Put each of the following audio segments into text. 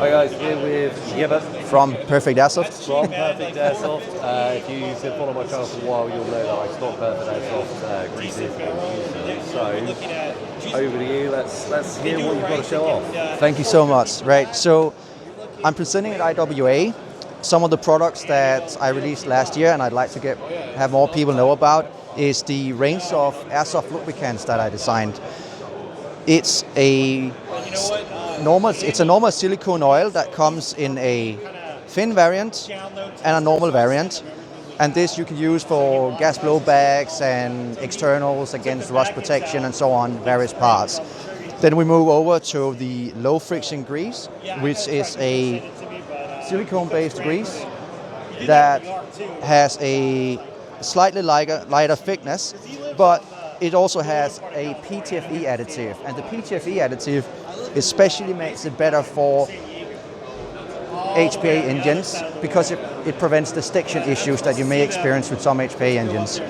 Hi guys, here with Jebba from Perfect Airsoft. From Perfect Airsoft. If you've been following my channel for a while, you'll know that I stock Perfect Airsoft greases and so over to you. Let's hear what you've got to show off. Thank you so much. Right, so I'm presenting at IWA some of the products that I released last year, and I'd like to have more people know about is the range of airsoft lubricants that I designed. It's a normal silicone oil that comes in a thin variant and a normal variant. And this you can use for gas blowbacks and externals against rust protection and so on, various parts. Then we move over to the low friction grease, which is a silicone-based grease that has a slightly lighter thickness, but it also has a PTFE additive, and the PTFE additive especially makes it better for HPA engines because it prevents the stiction issues that you may experience with some HPA engines.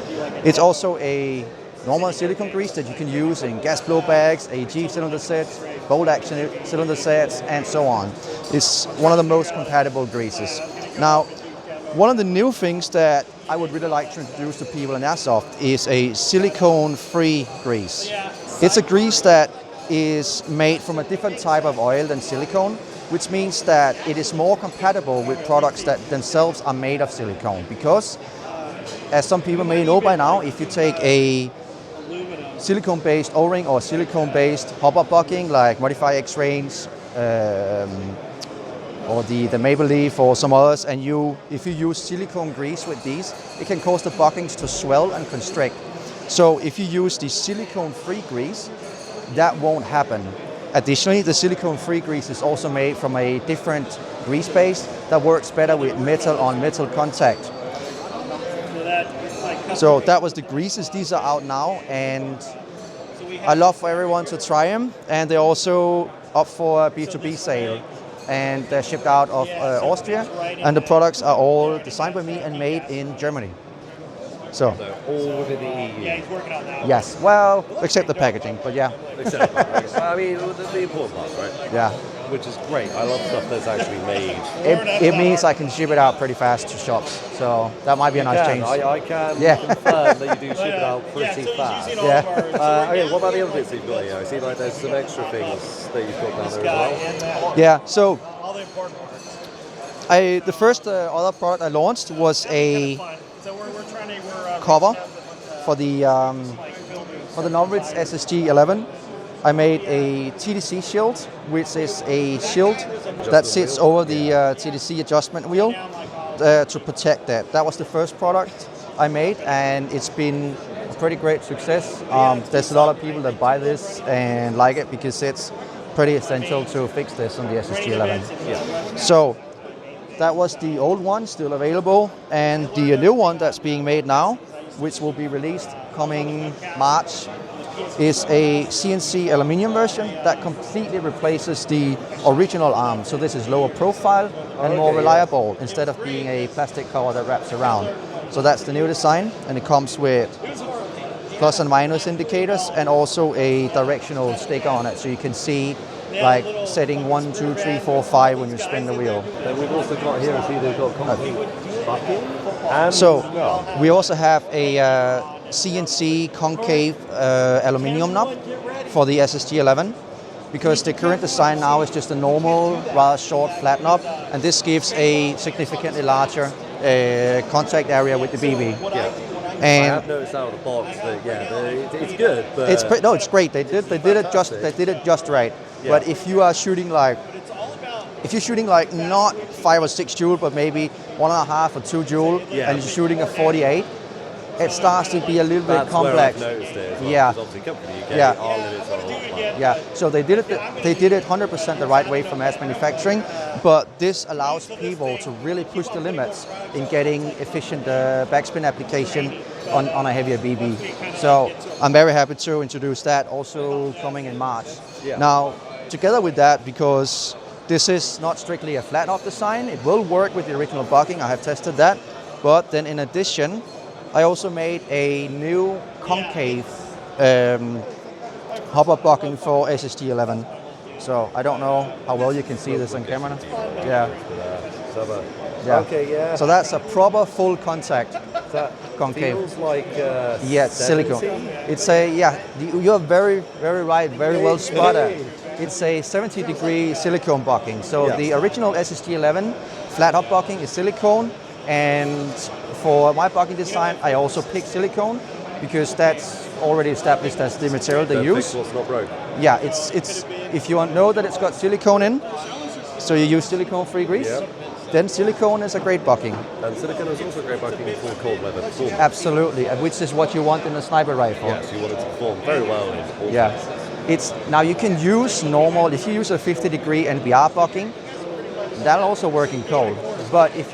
It's also a normal silicone grease that you can use in gas blowbacks, AG cylinder sets, bolt action cylinder sets, and so on. It's one of the most compatible greases. Now, one of the new things that I would really like to introduce to people in airsoft is a silicone-free grease. It's a grease that is made from a different type of oil than silicone, which means that it is more compatible with products that themselves are made of silicone. Because, as some people may know by now, if you take a silicone-based O-ring or silicone-based hopper bucking like Modify X-Range, or the Maple Leaf or some others, and if you use silicone grease with these, it can cause the buckings to swell and constrict. So if you use the silicone-free grease, that won't happen. Additionally, the silicone-free grease is also made from a different grease base that works better with metal-on-metal contact. So that was the greases. These are out now, and I love for everyone to try them, and they're also up for a B2B sale. And they're shipped out of Austria, and the products are all designed by me and made in Germany. So all within the EU? Yes, well, except the packaging, but yeah. Except the packaging. I mean, the important parts, right? Yeah. Which is great. I love stuff that's actually made. It means I can ship it out pretty fast to shops, so that might be a nice change. I can confirm that you do ship it out pretty fast. Yeah. Okay, what about the other bits that you've got here? I see like there's some extra things that you've got down there as well. Yeah, so the first other product I launched was a cover for the Norwich SSG 11. I made a TDC shield, which is a shield that sits over the TDC adjustment wheel to protect that. That was the first product I made, and it's been a pretty great success. There's a lot of people that buy this and like it because it's pretty essential to fix this on the SSG 11. Yeah. So that was the old one, still available, and the new one that's being made now, which will be released coming March, is a CNC aluminium version that completely replaces the original arm. So this is lower profile and more reliable instead of being a plastic cover that wraps around. So that's the new design, and it comes with plus and minus indicators and also a directional sticker on it, so you can see like setting 1, 2, 3, 4, 5 when you spin the wheel. Then we've also got here, I see they've got concrete bucking. And so we also have a CNC concave aluminium knob for the SSG 11, because the current design now is just a normal, rather short, flat knob, and this gives a significantly larger contact area with the BB. Yeah. And I have noticed out of the box that it's good, but it's great. They did it just right. Yeah. But if you are shooting like not 5 or 6 joule, but maybe 1.5 or 2 joule, and you're shooting a 48, it starts to be a little bit complex. Where I've noticed it as well, yeah. Obviously, come from the UK, our limits are a lot higher. Yeah. So they did it 100% the right way for mass manufacturing, but this allows people to really push the limits in getting efficient backspin application on a heavier BB. So I'm very happy to introduce that, also coming in March. Yeah. Now, together with that, because this is not strictly a flat knob design, it will work with the original bucking. I have tested that, but then in addition, I also made a new concave hopper bucking for SSG 11. So I don't know how well you can see this on camera. Yeah. Yeah. Okay, yeah. So that's a proper full contact That concave. feels like Yeah, it's 70? silicone. It's a, you're very, very right, very well spotted. It's a 70-degree silicone bucking. So Yeah. the original SSG-11 flat top bucking is silicone, and for my bucking design, I also picked silicone because that's already established as the material they Don't use. fix what's not broke. Yeah, it's if you know that it's got silicone in, so you use silicone-free grease, Yep. then silicone is a great bucking. And silicone is also great bucking for cold weather performance. Absolutely, which is what you want in a sniper rifle. Yes, you want it to perform very well in all Yeah, cases. now you can use normal. If you use a 50-degree NBR bucking, that'll also work in cold. But if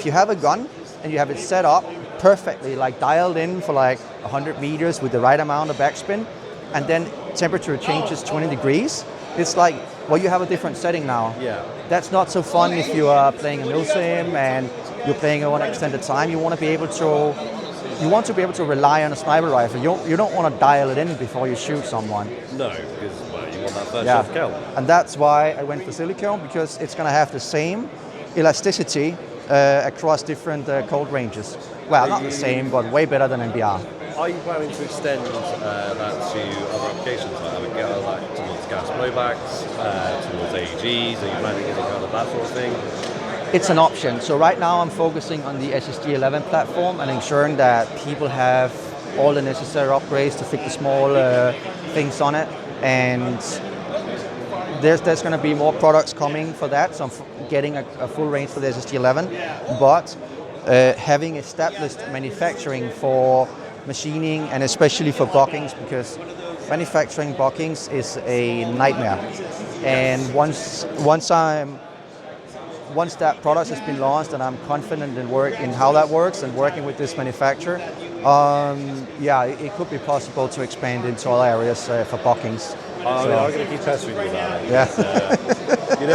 you have a gun and you have it set up perfectly, like dialed in for like 100 meters with the right amount of backspin, and then temperature changes 20 degrees, it's like, well, you have a different setting now. Yeah. That's not so fun if you are playing a milsim and you're playing over an extended time. You want to be able to rely on a sniper rifle. You don't want to dial it in before you shoot someone. No, because you want that first shot to kill. And that's why I went for silicone, because it's going to have the same elasticity across different cold ranges. Well, not the same, but way better than NBR. Are you planning to extend that to other applications, like towards gas blowbacks, towards AEGs? Are you planning any kind of that sort of thing? It's an option. So right now I'm focusing on the SSG-11 platform and ensuring that people have all the necessary upgrades to fit the small things on it. And there's going to be more products coming for that. So I'm getting a full range for the SSG-11, but having established manufacturing for machining and especially for buckings, because manufacturing buckings is a nightmare. And once that product has been launched and I'm confident in how that works and working with this manufacturer, it could be possible to expand into other areas for buckings. I'm going to keep pestering you about it. Yeah.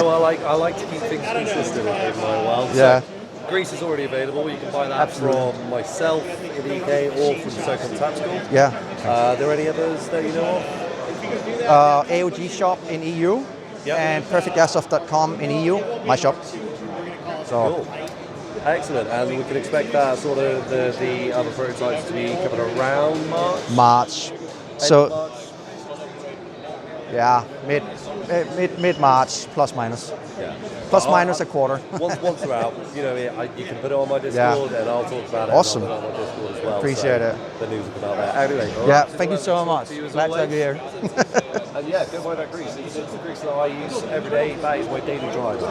I like to keep things consistent in my world. Yeah. So grease is already available. You can buy that from myself in the UK or from Circle Tactical. Yeah. Are there any others that you know of? AOG shop in EU, Yep. and perfectairsoft.com in EU, my shop. So. Cool. Excellent. And we can expect that sort of the other prototypes to be coming around March? So, March? yeah, mid-March, plus minus. Yeah. Plus minus a quarter. once they're out, you can put it on my Discord and I'll talk about it. Awesome. And I'll put it on my Discord as well. Appreciate so it. The news will come out there. Anyway, Yeah, thank you so much. Glad to have you here. And yeah, go buy that grease. It's the grease that I use every day. That is my daily driver.